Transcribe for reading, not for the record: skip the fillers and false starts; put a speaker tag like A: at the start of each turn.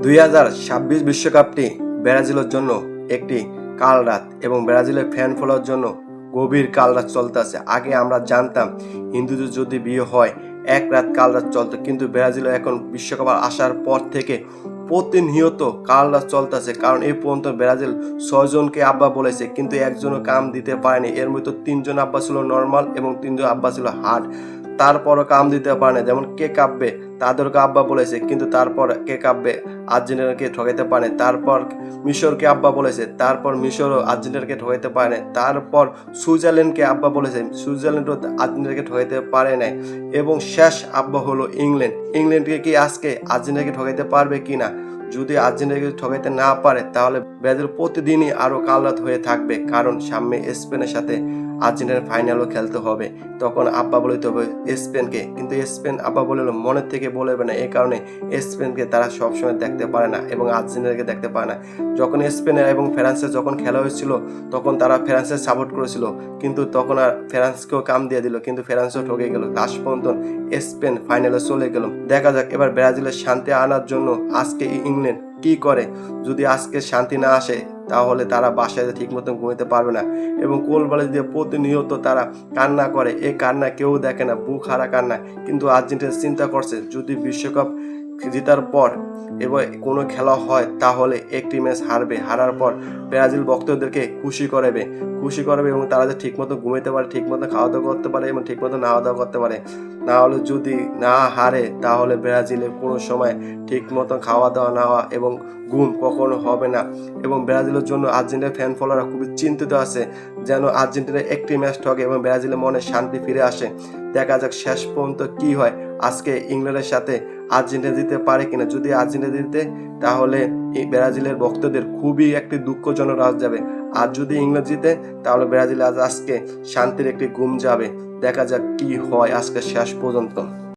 A: 2026 বিশ্বকাপটি ব্রাজিলের জন্য একটি কাল রাত এবং ব্রাজিলের ফ্যান ফলোয়ার জন্য গভীর কাল রাত চলতেছে। আগে আমরা জানতাম হিন্দুদের যদি বিয়ে হয় এক রাত কাল রাত চলতো, কিন্তু ব্রাজিলে এখন বিশ্বকাপ আসার পর থেকে প্রতিনিয়ত কাল রাত চলতেছে। কারণ এই পর্যন্ত ব্রাজিল 6 জনকে আব্বা বলেছে, কিন্তু একজনও কাম দিতে পারেনি। এর মধ্যে 3 জন আব্বা ছিল নর্মাল এবং 3 জন আব্বা ছিল হার্ড, তারপরও কাম দিতে পারে না। যেমন কে কাব্যে তাদেরকে আব্বা বলেছে, কিন্তু তারপর কে কাব্যে আর্জেন্টিনাকে ঠকাইতে পারে। তারপর মিশরকে আব্বা বলেছে, তারপর মিশরও আর্জেন্টিনাকে ঠকাইতে পারে না। তারপর সুইজারল্যান্ডকে আব্বা বলেছে, সুইজারল্যান্ডও আর্জেন্টিনাকে ঠকাইতে পারে না। এবং শেষ আব্বা হলো ইংল্যান্ড। ইংল্যান্ডকে কি আজকে আর্জেন্টিনাকে ঠকাইতে পারবে কিনা? যদি আর্জেন্টিনাকে ঠকাইতে না পারে তাহলে ব্রাজিল প্রতিদিনই আরও কালরাত হয়ে থাকবে, কারণ সামনে স্পেনের সাথে আর্জেন্টিনার ফাইনালও খেলতে হবে। তখন আব্বা বলতে হবে স্পেনকে, কিন্তু স্পেন আব্বা বলে মনের থেকে বলবে না। এই কারণে স্পেনকে তারা সবসময় দেখতে পারে না এবং আর্জেন্টিনাকে দেখতে পারে না। যখন স্পেনের এবং ফ্রান্সের যখন খেলা হয়েছিল তখন তারা ফ্রান্সের সাপোর্ট করেছিল, কিন্তু তখন আর ফ্রান্সকেও কাম দিয়ে দিল, কিন্তু ফ্রান্সও ঠকে গেল। লাস্ট পর্যন্ত স্পেন ফাইনালে চলে গেল। দেখা যাক এবার ব্রাজিলের শান্তি আনার জন্য আজকে ইংল্যান্ড কি করে। যদি আজকে শান্তি না আসে তাহলে তারা বাসায় ঠিক মতো ঘুমাতে পারবে না এবং কোলবালিশ দিয়ে প্রতিনিয়ত তারা কান্না করে। এই কান্না কেউ দেখে না, বুক হারা কান্না। কিন্তু আর্জেন্টিনা চিন্তা করছে যদি বিশ্বকাপ জেতার পর এবার কোনো খেলা হয় তাহলে একটি ম্যাচ হারবে, হারার পর ব্রাজিল ভক্তদেরকে খুশি করবে এবং তারা যে ঠিকমতো ঘুমাতে পারে, ঠিকমতো খাওয়া দাওয়া করতে পারে এবং ঠিকমতো খাওয়া দাওয়া করতে পারে। না হলে যদি না হারে তাহলে ব্রাজিলের কোনো সময় ঠিকমতো খাওয়া দাওয়া নেওয়া এবং ঘুম কখনো হবে না। এবং ব্রাজিলের জন্য আর্জেন্টিনার ফ্যান ফলোয়াররা খুবই চিন্তিত আছে, যেন আর্জেন্টিনার একটি ম্যাচ ঠকে এবং ব্রাজিলের মনে শান্তি ফিরে আসে। দেখা যাক শেষ পর্যন্ত কি হয়। আজকে ইংল্যান্ডের সাথে আর্জেন্টিনা জিততে পারে কিনা। যদি আর্জেন্টিনা জিতে তাহলে ব্রাজিলের ভক্তদের খুবই একটি দুঃখজনক রাত যাবে। আর যদি ইংল্যান্ড জিতে তাহলে ব্রাজিল আজকে শান্তির একটি ঘুম যাবে। দেখা যাক কি হয় আজকে শেষ পর্যন্ত।